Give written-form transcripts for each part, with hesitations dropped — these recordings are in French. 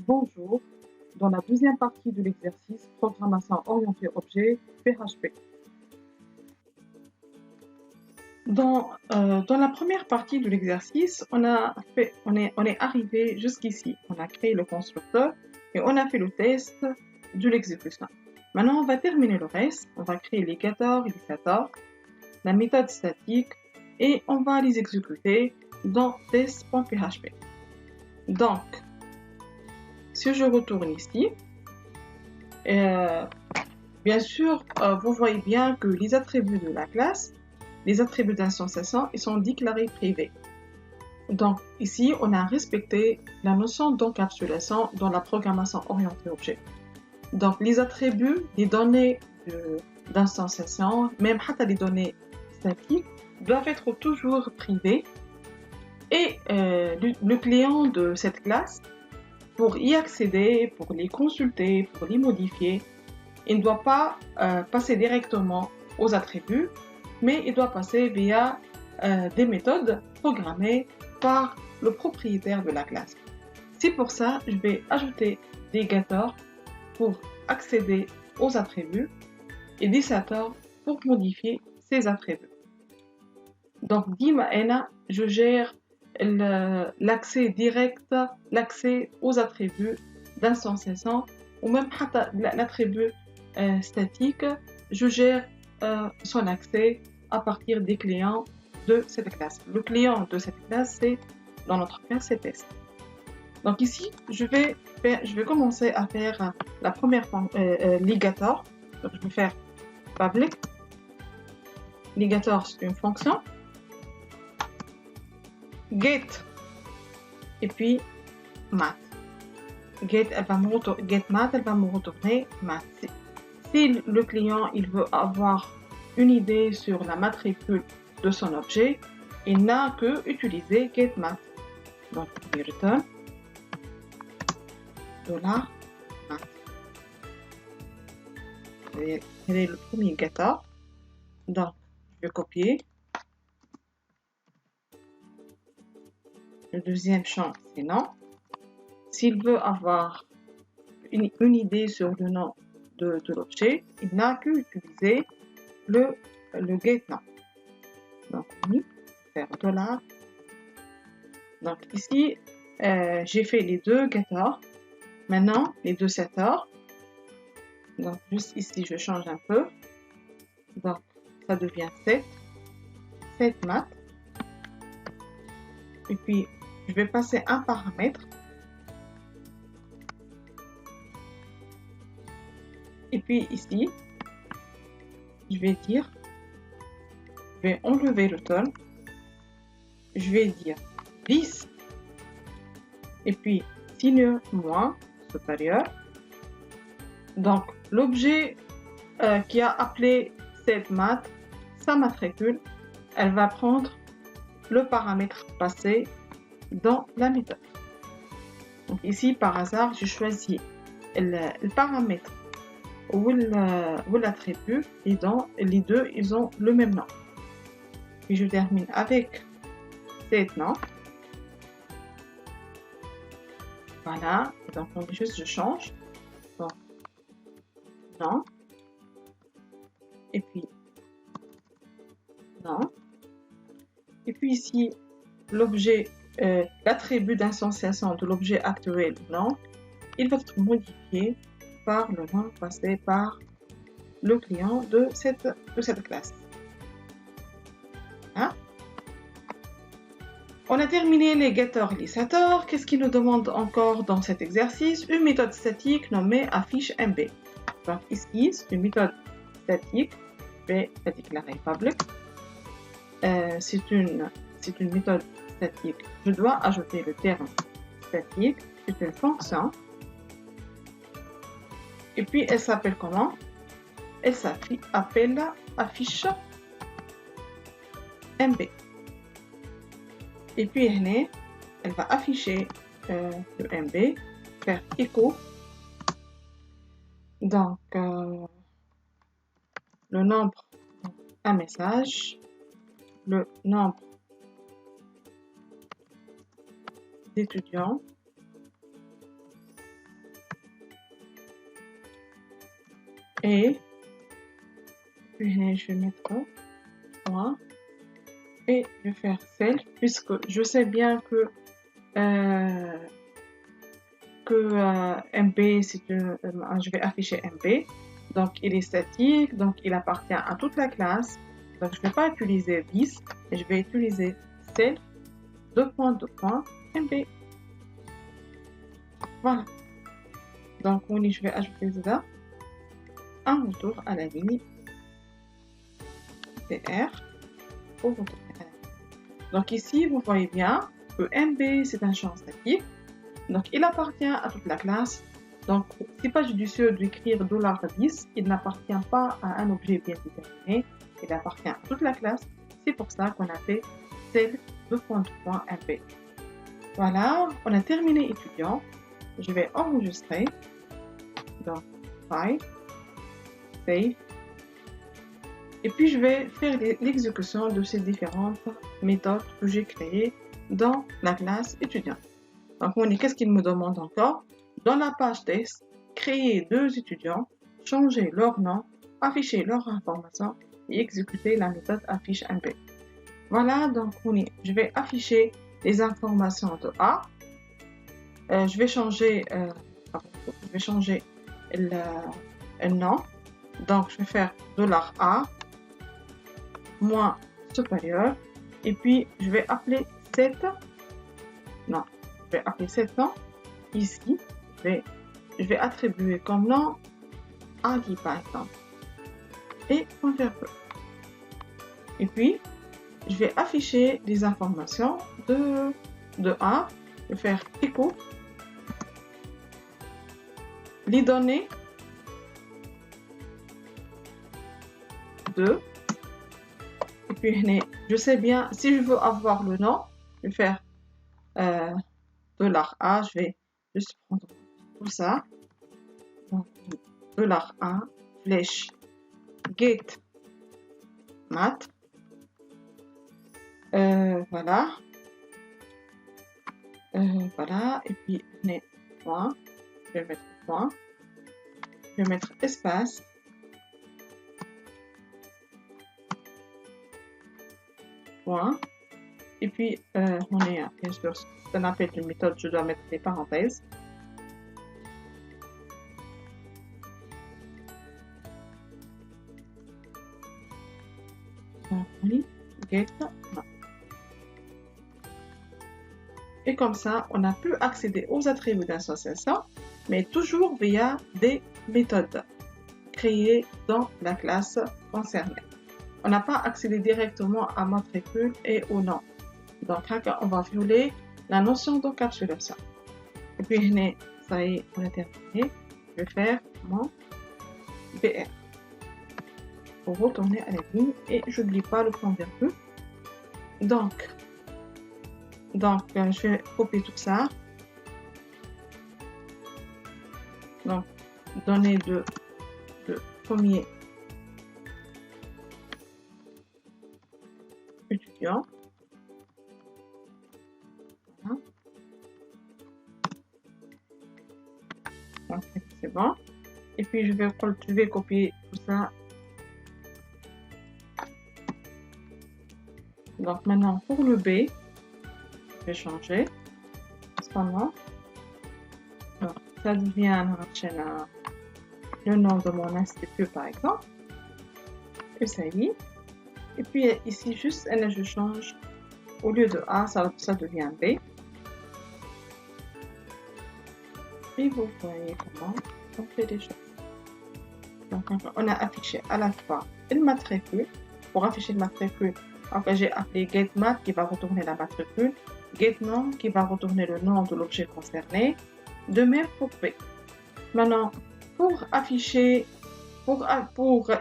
Bonjour, dans la deuxième partie de l'exercice Programmation orientée objet PHP. Dans la première partie de l'exercice, on est arrivé jusqu'ici. On a créé le constructeur et on a fait le test de l'exécution. Maintenant, on va terminer le reste. On va créer les getters et les setters, la méthode statique et on va les exécuter dans test.php. Donc, si je retourne ici, bien sûr, vous voyez bien que les attributs de la classe, les attributs d'instanciation, ils sont déclarés privés. Donc ici, on a respecté la notion d'encapsulation dans la programmation orientée objet. Donc les attributs des données d'instanciation, même les données statiques, doivent être toujours privés. Et le client de cette classe, pour y accéder, pour les consulter, pour les modifier, il ne doit pas passer directement aux attributs, mais il doit passer via des méthodes programmées par le propriétaire de la classe. C'est pour ça que je vais ajouter des getters pour accéder aux attributs et des setters pour modifier ces attributs. Donc, Dima Ena, je gère l'accès direct, l'accès aux attributs d'instanciation ou même l'attribut statique, je gère son accès à partir des clients de cette classe. Le client de cette classe, c'est, dans notre cas, c'est test. Donc ici, je vais commencer à faire la première ligator. Donc je vais faire public. Ligator, c'est une fonction. Get et puis math. Get math, elle va me retourner math. Si le client il veut avoir une idée sur la matricule de son objet, il n'a que utiliser getMath. Donc, il return $math. C'est le premier getter. Donc, je vais copier. Le deuxième champ, c'est nom. S'il veut avoir une idée sur le nom de l'objet, il n'a qu'à utiliser le getNom. Donc, on va faire $. Donc, ici, j'ai fait les deux getters. Maintenant, les deux setters. Donc, juste ici, je change un peu. Donc, ça devient 7 math. Et puis, je vais passer un paramètre. Et puis ici, je vais enlever le ton. Je vais dire 10. Et puis, signe moins supérieur. Donc, l'objet qui a appelé cette math, sa matricule, elle va prendre le paramètre passé dans la méthode. Donc ici, par hasard, j'ai choisi le paramètre ou l'attribut et dans les deux, ils ont le même nom. Puis je termine avec cette nom. Voilà, donc je change. Donc, non. Et puis, non. Et puis ici, l'objet, l'attribut d'instanciation de l'objet actuel, non, il va être modifié par le nom passé par le client de cette classe. Hein? On a terminé les getters et les setters. Qu'est-ce qu'il nous demande encore dans cet exercice? Une méthode statique nommée affiche.mb. Donc ici, c'est une méthode statique. Je vais la déclarer public. C'est une méthode statique. Je dois ajouter le terme statique. C'est une fonction. Et puis, elle s'appelle comment? Elle s'appelle affiche.mb. Et puis, elle va afficher le MB, faire écho. Donc, le nombre, un message, le nombre d'étudiants Et puis je vais mettre point et je vais faire self puisque je sais bien que MB, je vais afficher MB. Donc, il est statique, donc il appartient à toute la classe. Donc, je ne vais pas utiliser this, mais je vais utiliser self, MB. Voilà. Donc, je vais ajouter là un retour à la ligne PR pour retourner à la ligne. Donc, ici, vous voyez bien que MB, c'est un champ statique. Donc, il appartient à toute la classe. Donc, c'est pas judicieux d'écrire $10, il n'appartient pas à un objet bien déterminé, il appartient à toute la classe. C'est pour ça qu'on a fait celle de.mp. Voilà, on a terminé étudiant. Je vais enregistrer. Donc, file, save. Et puis, je vais faire l'exécution de ces différentes méthodes que j'ai créées dans la classe étudiant. Donc, qu'est-ce qu'il me demande encore? Dans la page test, créer 2 étudiants, changer leur nom, afficher leur information et exécuter la méthode affiche MP. Voilà, donc je vais afficher les informations de A. Je vais changer le nom. Donc, je vais faire $A moins supérieur. Et puis, je vais appeler cette. Non, je vais appeler cet nom ici. Je vais attribuer comme nom Agui par exemple. Et convertir. Et puis, je vais afficher les informations de A. Je vais faire écho. Les données de. Et puis, je sais bien, si je veux avoir le nom, je vais faire $A. Je vais juste prendre tout ça. Donc, $A, flèche, get, math. Voilà. Voilà. Et puis, point. Je vais mettre point. Je vais mettre espace. Point. Et puis, bien sûr, c'est un appel de méthode, je dois mettre des parenthèses. Get. Et comme ça, on a pu accéder aux attributs d'association, mais toujours via des méthodes créées dans la classe concernée. On n'a pas accédé directement à matricule et au nom. Donc, on va violer la notion d'encapsulation. Et puis, ça y est, on a terminé. Je vais faire mon BR pour retourner à la ligne et je n'oublie pas le point virgule. Donc, je vais copier tout ça. Donc, données de premier étudiant. Voilà. Donc, c'est bon. Et puis, je vais copier tout ça. Donc, maintenant, pour le B, je vais changer. Cependant, donc, ça devient le nom de mon institut, par exemple. Et ça y est. Et puis, ici, juste, je change. Au lieu de A, ça devient B. Et vous voyez comment on fait les choses. Donc, on a affiché à la fois le matricule. Pour afficher le matricule, j'ai appelé getMat qui va retourner la matricule, getNom qui va retourner le nom de l'objet concerné. De même pour B. Maintenant, pour afficher, pour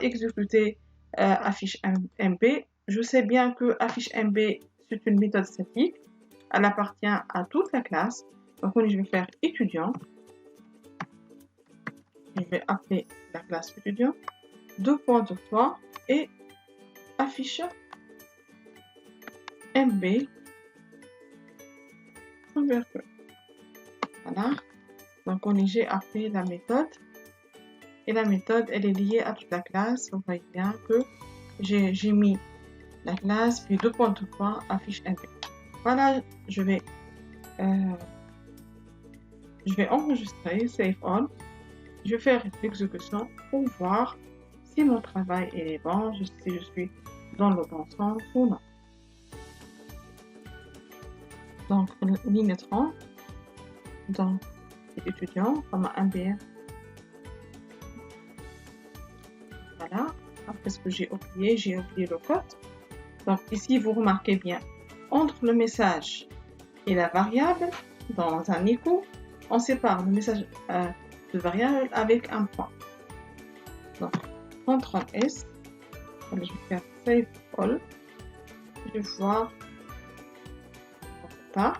exécuter affiche MB, je sais bien que affiche MB c'est une méthode statique. Elle appartient à toute la classe. Donc, je vais faire étudiant. Je vais appeler la classe étudiant. 2 points et affiche MB. Voilà. Donc, j'ai appelé la méthode Et la méthode, elle est liée à toute la classe. Vous voyez bien que j'ai mis la classe, puis deux points, affiche NB. Voilà, je vais enregistrer, save all. Je vais faire l'exécution pour voir si mon travail est bon, si je suis dans le bon sens ou non. Donc, ligne 30, donc, étudiant, comme un MBA. Voilà. Après ce que j'ai oublié le code. Donc, ici, vous remarquez bien, entre le message et la variable, dans un écho, on sépare le message de variable avec un point. Donc, CTRL S, je vais faire Save All. Je vais voir ça.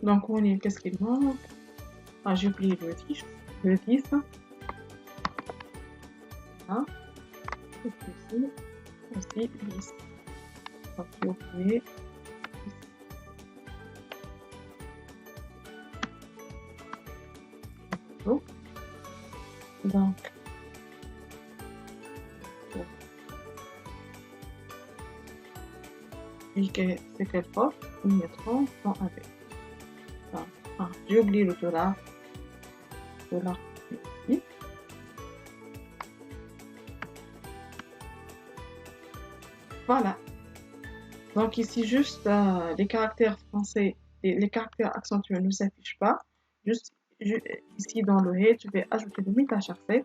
Donc, on est, qu'est-ce qu'il manque? Ah, j'ai oublié le 10. Le 10. Voilà. Et puis ici, aussi 10. Donc, j'ai oublié 10. Donc, c'est quelle porte? Il y a 30 dans un B. Ah, j'ai oublié le dollar. Ici. Voilà. Donc ici, juste les caractères français, les caractères accentués ne s'affichent pas. Juste ici dans le head, je vais ajouter le MetaCharset.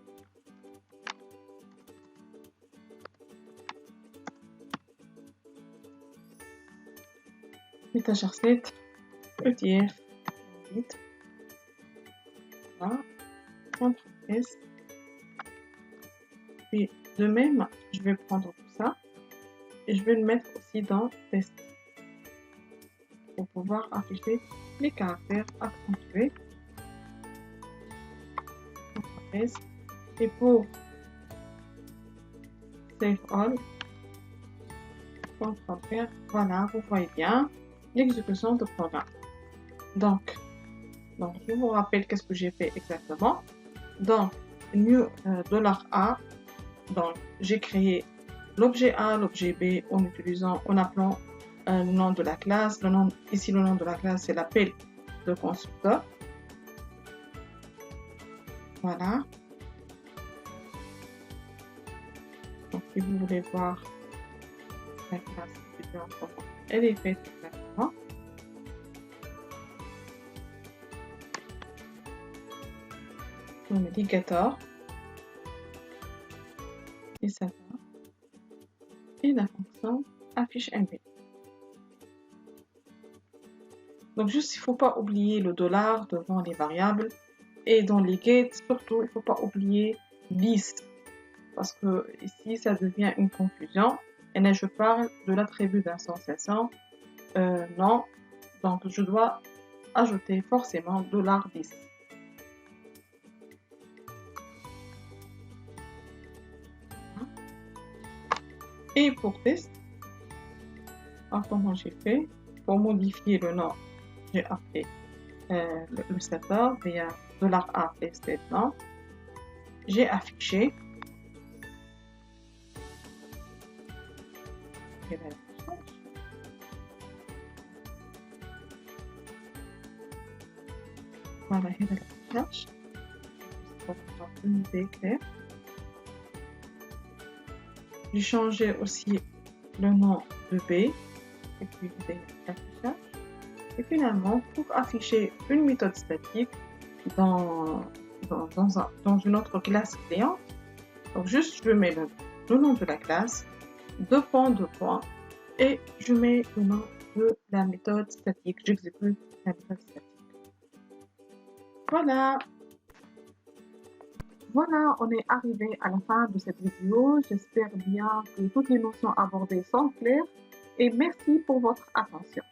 MetaCharset, ETF, 8. Voilà. CTRL S. Puis de même, je vais prendre tout ça et je vais le mettre aussi dans test pour pouvoir afficher les caractères accentués. CTRL S. Et pour Save All, CTRL R, voilà, vous voyez bien l'exécution de programme. Donc, je vous rappelle qu'est-ce que j'ai fait exactement. Donc, new $A, donc j'ai créé l'objet A, l'objet B en appelant le nom de la classe. Ici, le nom de la classe, c'est l'appel de constructeur. Voilà. Donc, si vous voulez voir la classe étudiante, elle est faite exactement. L'indicateur et ça va. Et la fonction affiche MB. Donc juste, il ne faut pas oublier le dollar devant les variables. Et dans les gates, surtout, il ne faut pas oublier 10. Parce que ici, ça devient une confusion. Et là, je parle de l'attribut d'instanciation. Non. Donc, je dois ajouter forcément $10. Et pour test, comment j'ai fait? Pour modifier le nom, j'ai appelé le serveur via $A statement. J'ai affiché. Voilà, il y a la recherche. Pour avoir une idée claire. J'ai changé aussi le nom de B et puis l'affichage. Et finalement, pour afficher une méthode statique dans une autre classe client, donc juste je mets le nom de la classe, deux points, et je mets le nom de la méthode statique. J'exécute la méthode statique. Voilà, on est arrivé à la fin de cette vidéo. J'espère bien que toutes les notions abordées sont claires et merci pour votre attention.